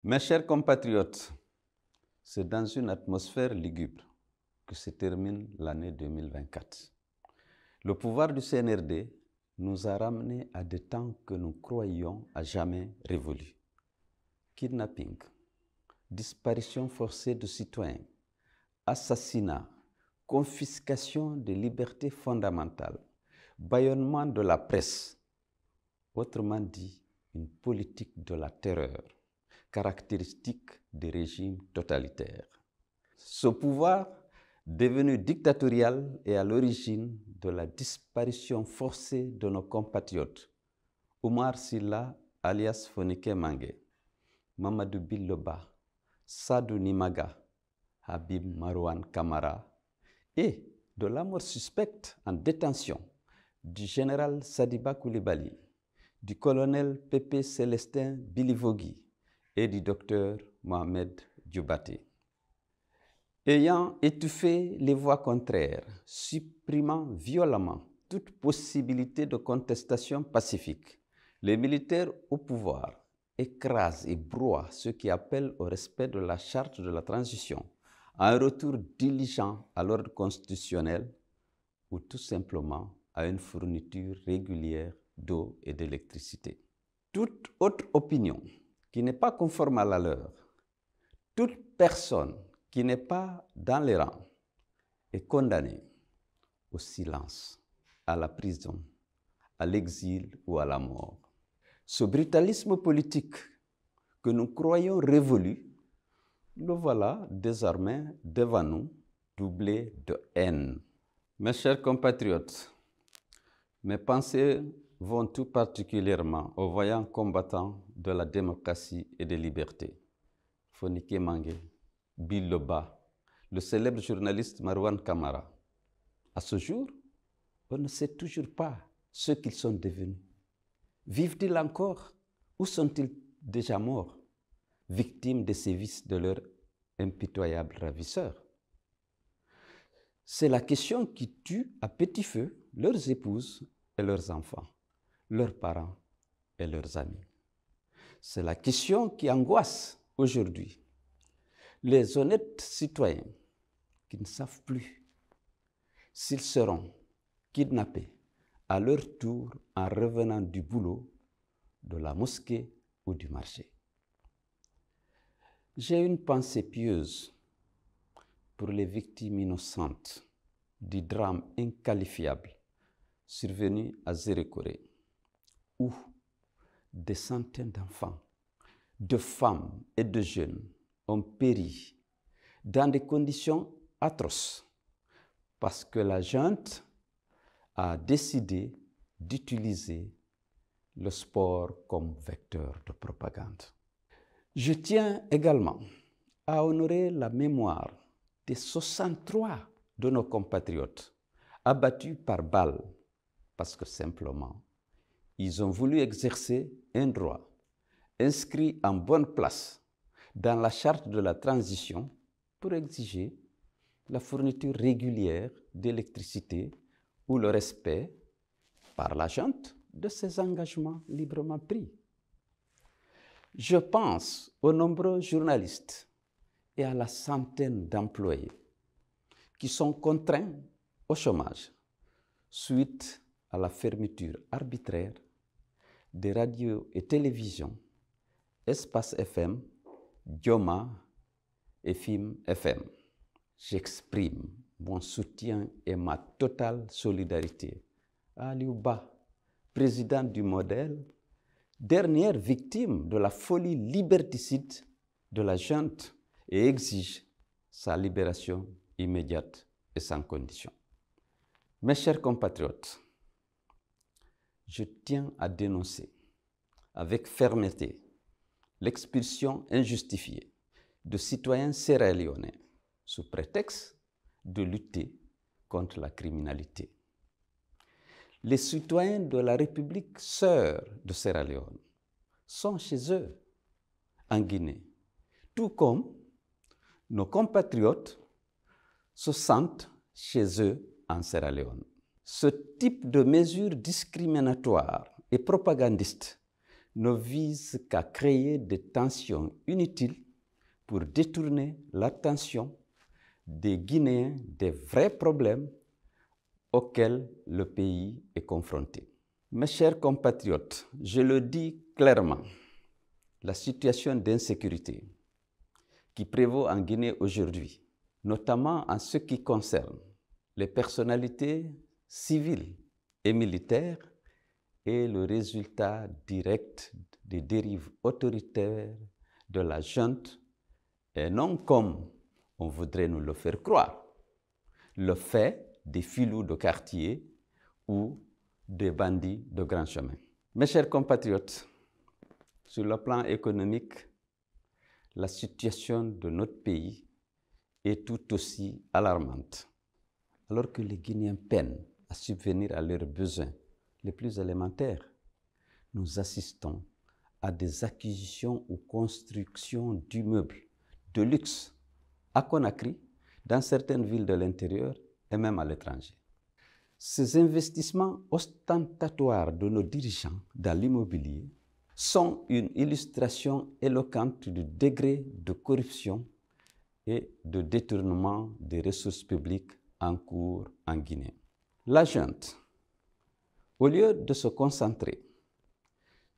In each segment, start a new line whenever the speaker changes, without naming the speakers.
Mes chers compatriotes, c'est dans une atmosphère lugubre que se termine l'année 2024. Le pouvoir du CNRD nous a ramenés à des temps que nous croyions à jamais révolus. Kidnapping, disparition forcée de citoyens, assassinat, confiscation des libertés fondamentales, bâillonnement de la presse, autrement dit, une politique de la terreur, caractéristique des régimes totalitaires. Ce pouvoir, devenu dictatorial, est à l'origine de la disparition forcée de nos compatriotes. Oumar Silla, alias Fonike Mange, Mamadou Billoba, Sadou Nimaga, Habib Marouane Kamara, et de la mort suspecte en détention du général Sadiba Koulibaly, du colonel Pépé Célestin Bilivogui et du docteur Mohamed Dioubate. Ayant étouffé les voix contraires, supprimant violemment toute possibilité de contestation pacifique, les militaires au pouvoir écrasent et broient ceux qui appellent au respect de la charte de la transition, à un retour diligent à l'ordre constitutionnel ou tout simplement à une fourniture régulière d'eau et d'électricité. Toute autre opinion qui n'est pas conforme à la leur, toute personne qui n'est pas dans les rangs est condamnée au silence, à la prison, à l'exil ou à la mort. Ce brutalisme politique que nous croyons révolu, le voilà désormais devant nous, doublé de haine. Mes chers compatriotes, mes pensées vont tout particulièrement aux voyants combattants de la démocratie et des libertés. Fonike Mange, Billoba, le célèbre journaliste Marouane Kamara. À ce jour, on ne sait toujours pas ce qu'ils sont devenus. Vivent-ils encore ou sont-ils déjà morts, victimes des sévices de leurs impitoyables ravisseurs? C'est la question qui tue à petit feu leurs épouses et leurs enfants, leurs parents et leurs amis. C'est la question qui angoisse aujourd'hui les honnêtes citoyens qui ne savent plus s'ils seront kidnappés à leur tour en revenant du boulot, de la mosquée ou du marché. J'ai une pensée pieuse pour les victimes innocentes du drame inqualifiable survenu à Zérékoré, où des centaines d'enfants, de femmes et de jeunes ont péri dans des conditions atroces parce que la junte a décidé d'utiliser le sport comme vecteur de propagande. Je tiens également à honorer la mémoire des 63 de nos compatriotes abattus par balle parce que simplement, ils ont voulu exercer un droit inscrit en bonne place dans la charte de la transition pour exiger la fourniture régulière d'électricité ou le respect par la junte de ses engagements librement pris. Je pense aux nombreux journalistes et à la centaine d'employés qui sont contraints au chômage suite à la fermeture arbitraire des radios et télévisions Espace FM, Dioma et Film FM. J'exprime mon soutien et ma totale solidarité à Aliou Ba, président du Modèle, dernière victime de la folie liberticide de la junte, et exige sa libération immédiate et sans condition. Mes chers compatriotes, je tiens à dénoncer avec fermeté l'expulsion injustifiée de citoyens sierra-léonais sous prétexte de lutter contre la criminalité. Les citoyens de la République sœur de Sierra Leone sont chez eux en Guinée, tout comme nos compatriotes se sentent chez eux en Sierra Leone. Ce type de mesures discriminatoires et propagandistes ne vise qu'à créer des tensions inutiles pour détourner l'attention des Guinéens des vrais problèmes auxquels le pays est confronté. Mes chers compatriotes, je le dis clairement, la situation d'insécurité qui prévaut en Guinée aujourd'hui, notamment en ce qui concerne les personnalités civiles et militaires, est le résultat direct des dérives autoritaires de la junte et non comme on voudrait nous le faire croire, le fait des filous de quartier ou des bandits de grand chemin. Mes chers compatriotes, sur le plan économique, la situation de notre pays est tout aussi alarmante. Alors que les Guinéens peinent à subvenir à leurs besoins les plus élémentaires, nous assistons à des acquisitions ou constructions d'immeubles de luxe à Conakry, dans certaines villes de l'intérieur et même à l'étranger. Ces investissements ostentatoires de nos dirigeants dans l'immobilier sont une illustration éloquente du degré de corruption et de détournement des ressources publiques en cours en Guinée. La junte, au lieu de se concentrer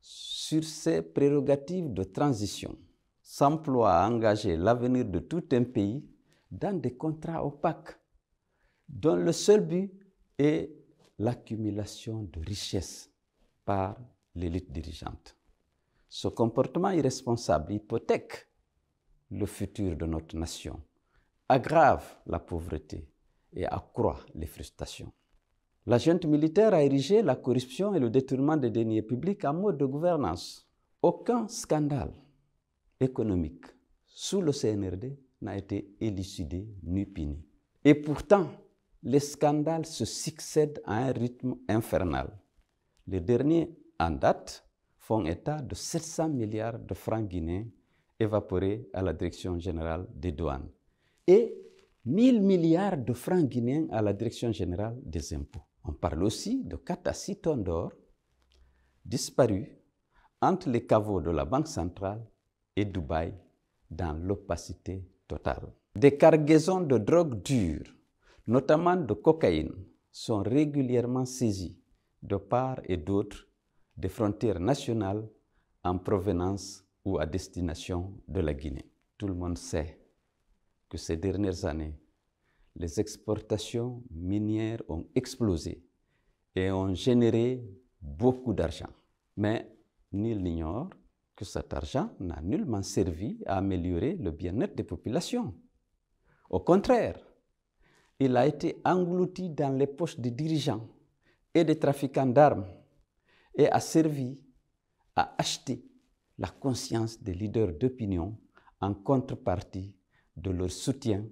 sur ses prérogatives de transition, s'emploie à engager l'avenir de tout un pays dans des contrats opaques, dont le seul but est l'accumulation de richesses par l'élite dirigeante. Ce comportement irresponsable hypothèque le futur de notre nation, aggrave la pauvreté et accroît les frustrations. La junte militaire a érigé la corruption et le détournement des deniers publics en mode de gouvernance. Aucun scandale économique sous le CNRD n'a été élucidé ni puni. Et pourtant, les scandales se succèdent à un rythme infernal. Les derniers en date font état de 700 milliards de francs guinéens évaporés à la Direction générale des douanes et 1000 milliards de francs guinéens à la Direction générale des impôts. On parle aussi de 4 à 6 tonnes d'or disparues entre les caveaux de la Banque centrale et Dubaï dans l'opacité totale. Des cargaisons de drogue dure, notamment de cocaïne, sont régulièrement saisies de part et d'autre des frontières nationales en provenance ou à destination de la Guinée. Tout le monde sait que ces dernières années, les exportations minières ont explosé et ont généré beaucoup d'argent. Mais nul n'ignore que cet argent n'a nullement servi à améliorer le bien-être des populations. Au contraire, il a été englouti dans les poches des dirigeants et des trafiquants d'armes et a servi à acheter la conscience des leaders d'opinion en contrepartie de leur soutien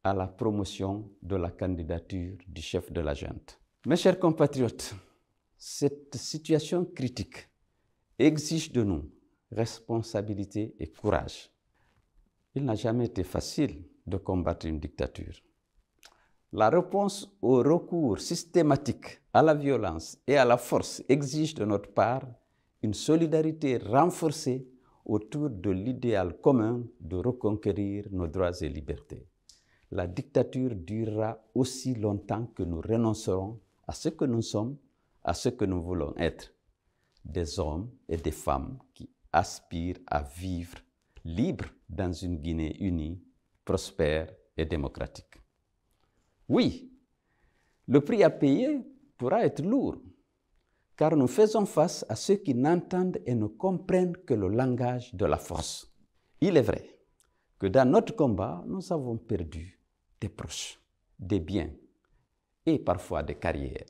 à la promotion de la candidature du chef de la junte. Mes chers compatriotes, cette situation critique exige de nous responsabilité et courage. Il n'a jamais été facile de combattre une dictature. La réponse au recours systématique à la violence et à la force exige de notre part une solidarité renforcée autour de l'idéal commun de reconquérir nos droits et libertés. La dictature durera aussi longtemps que nous renoncerons à ce que nous sommes, à ce que nous voulons être, des hommes et des femmes qui aspirent à vivre libres dans une Guinée unie, prospère et démocratique. Oui, le prix à payer pourra être lourd, car nous faisons face à ceux qui n'entendent et ne comprennent que le langage de la force. Il est vrai que dans notre combat, nous avons perdu des proches, des biens et parfois des carrières.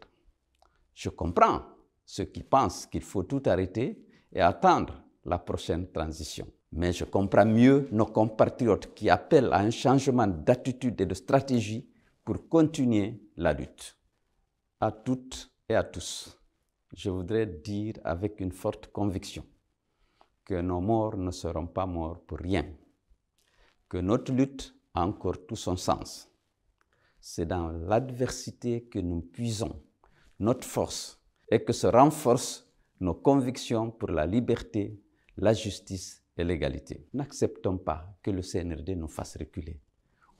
Je comprends ceux qui pensent qu'il faut tout arrêter et attendre la prochaine transition. Mais je comprends mieux nos compatriotes qui appellent à un changement d'attitude et de stratégie pour continuer la lutte. À toutes et à tous, je voudrais dire avec une forte conviction que nos morts ne seront pas morts pour rien, que notre lutte a encore tout son sens. C'est dans l'adversité que nous puisons notre force et que se renforce nos convictions pour la liberté, la justice et l'égalité. N'acceptons pas que le CNRD nous fasse reculer.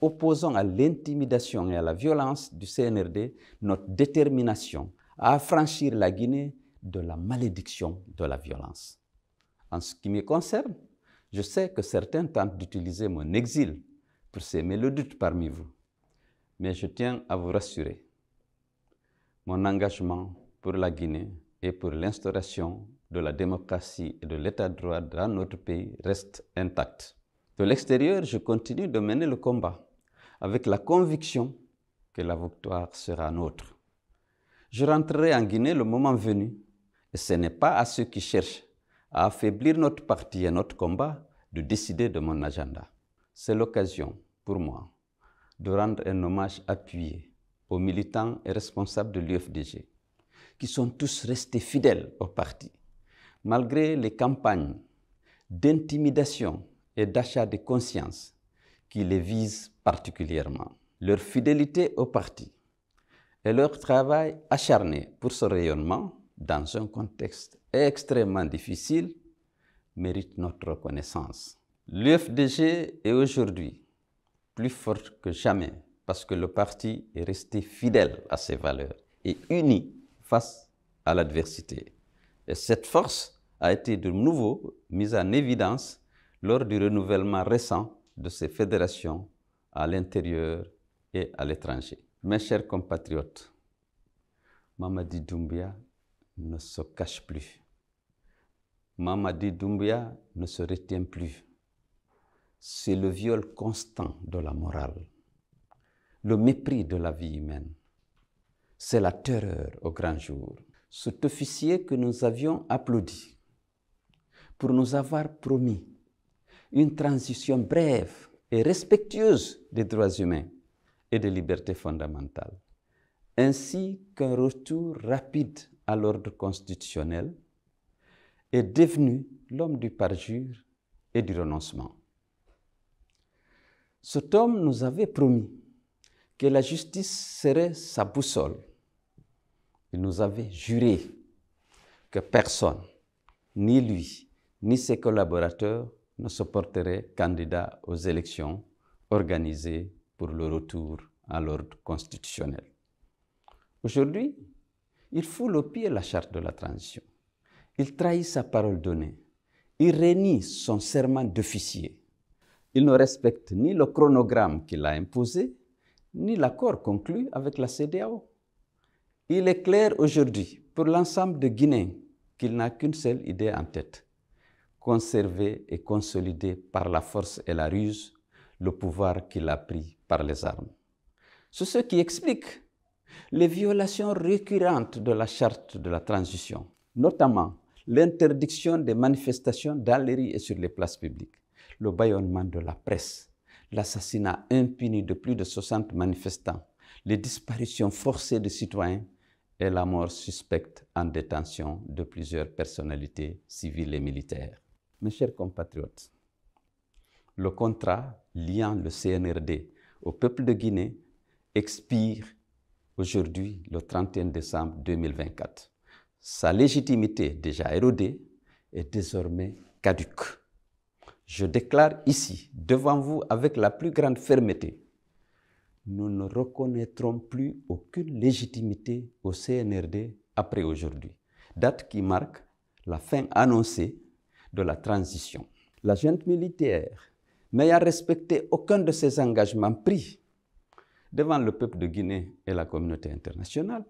Opposons à l'intimidation et à la violence du CNRD notre détermination à affranchir la Guinée de la malédiction de la violence. En ce qui me concerne, je sais que certains tentent d'utiliser mon exil pour semer le doute parmi vous. Mais je tiens à vous rassurer. Mon engagement pour la Guinée et pour l'instauration de la démocratie et de l'état de droit dans notre pays reste intact. De l'extérieur, je continue de mener le combat avec la conviction que la victoire sera nôtre. Je rentrerai en Guinée le moment venu et ce n'est pas à ceux qui cherchent à affaiblir notre parti et notre combat de décider de mon agenda. C'est l'occasion pour moi de rendre un hommage appuyé aux militants et responsables de l'UFDG qui sont tous restés fidèles au parti, malgré les campagnes d'intimidation et d'achat de conscience qui les visent particulièrement. Leur fidélité au parti et leur travail acharné pour ce rayonnement dans un contexte extrêmement difficile méritent notre reconnaissance. L'UFDG est aujourd'hui plus forte que jamais parce que le parti est resté fidèle à ses valeurs et uni face à l'adversité. Et cette force a été de nouveau mise en évidence lors du renouvellement récent de ces fédérations à l'intérieur et à l'étranger. Mes chers compatriotes, Mamadi Doumbouya ne se cache plus. Mamadi Doumbouya ne se retient plus. C'est le viol constant de la morale, le mépris de la vie humaine. C'est la terreur au grand jour. Cet officier que nous avions applaudi pour nous avoir promis une transition brève et respectueuse des droits humains et des libertés fondamentales, ainsi qu'un retour rapide à l'ordre constitutionnel, est devenu l'homme du parjure et du renoncement. Cet homme nous avait promis que la justice serait sa boussole. Il nous avait juré que personne, ni lui, ni ses collaborateurs, ne se porteraient candidats aux élections organisées pour le retour à l'ordre constitutionnel. Aujourd'hui, il foule au pied la charte de la transition. Il trahit sa parole donnée. Il renie son serment d'officier. Il ne respecte ni le chronogramme qu'il a imposé, ni l'accord conclu avec la CEDEAO. Il est clair aujourd'hui pour l'ensemble de Guinéens qu'il n'a qu'une seule idée en tête: conserver et consolider par la force et la ruse le pouvoir qu'il a pris par les armes. C'est ce qui explique les violations récurrentes de la charte de la transition, notamment l'interdiction des manifestations dans les rues et sur les places publiques, le bâillonnement de la presse, l'assassinat impuni de plus de 60 manifestants, les disparitions forcées de citoyens et la mort suspecte en détention de plusieurs personnalités civiles et militaires. Mes chers compatriotes, le contrat liant le CNRD au peuple de Guinée expire aujourd'hui le 31 décembre 2024. Sa légitimité déjà érodée est désormais caduque. Je déclare ici, devant vous, avec la plus grande fermeté, nous ne reconnaîtrons plus aucune légitimité au CNRD après aujourd'hui, date qui marque la fin annoncée de la transition. La junte militaire, n'ayant respecté aucun de ses engagements pris devant le peuple de Guinée et la communauté internationale,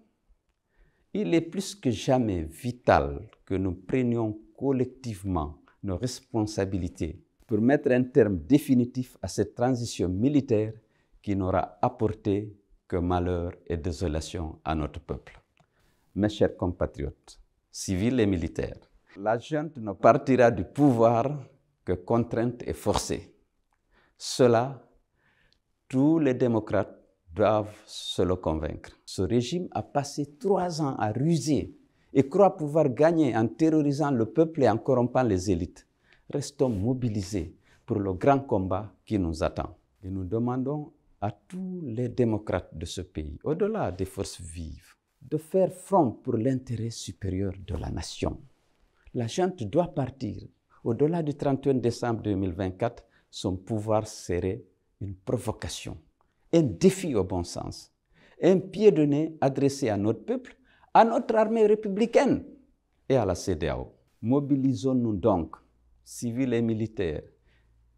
il est plus que jamais vital que nous prenions collectivement nos responsabilités pour mettre un terme définitif à cette transition militaire qui n'aura apporté que malheur et désolation à notre peuple. Mes chers compatriotes, civils et militaires, la junte ne partira du pouvoir que contrainte et forcée. Cela, tous les démocrates doivent se le convaincre. Ce régime a passé 3 ans à ruser et croit pouvoir gagner en terrorisant le peuple et en corrompant les élites. Restons mobilisés pour le grand combat qui nous attend. Et nous demandons à tous les démocrates de ce pays, au-delà des forces vives, de faire front pour l'intérêt supérieur de la nation. La junte doit partir. Au-delà du 31 décembre 2024, son pouvoir serait une provocation, un défi au bon sens, un pied de nez adressé à notre peuple, à notre armée républicaine et à la CEDEAO. Mobilisons-nous donc, civils et militaires,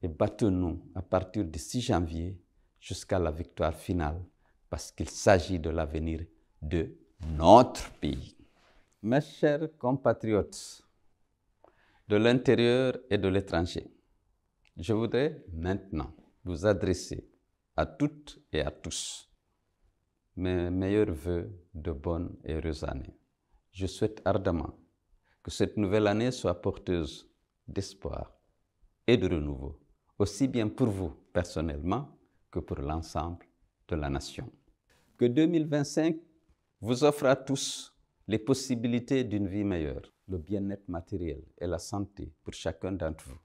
et battons-nous à partir du 6 janvier jusqu'à la victoire finale, parce qu'il s'agit de l'avenir de notre pays. Mes chers compatriotes de l'intérieur et de l'étranger, je voudrais maintenant vous adresser à toutes et à tous mes meilleurs vœux de bonnes et heureuses années. Je souhaite ardemment que cette nouvelle année soit porteuse d'espoir et de renouveau, aussi bien pour vous personnellement que pour l'ensemble de la nation. Que 2025 vous offre à tous les possibilités d'une vie meilleure, le bien-être matériel et la santé pour chacun d'entre vous,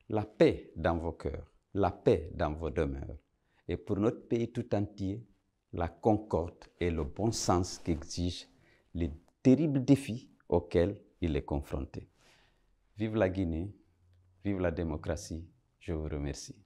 la paix dans vos cœurs, la paix dans vos demeures, et pour notre pays tout entier, la concorde et le bon sens qu'exigent les terribles défis auxquels il est confronté. Vive la Guinée, vive la démocratie, je vous remercie.